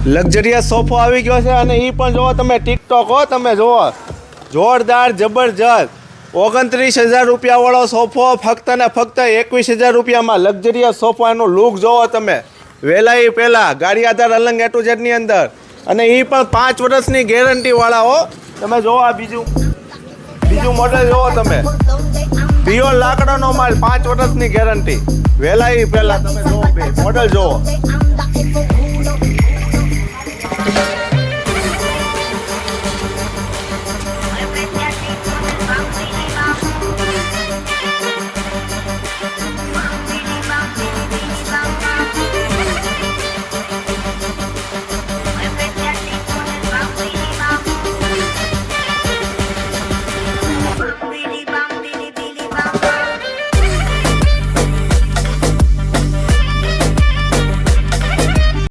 luxurious સોફો આવી ગયો છે અને એ પણ જોવો તમે ટિકટોક હો તમે જોવો જોરદાર જબરજસ્ત 29,000 રૂપિયા વાળો સોફો ફક્ત ને ફક્ત 21,000 રૂપિયામાં લક્ઝરિયસ સોફો એનો લુક જોવો તમે વેલાઈ પહેલાં ગાડી આધાર અલંગ A to Z ની અંદર અને એ પણ 5 વર્ષની ગેરંટી વાળા હો તમે જોવો આ બીજું મોડેલ જોવો તમે પ્યોર લાકડાનો માલ 5 વર્ષની ગેરંટી વેલાઈ પહેલાં તમે જોવો મોડેલ જોવો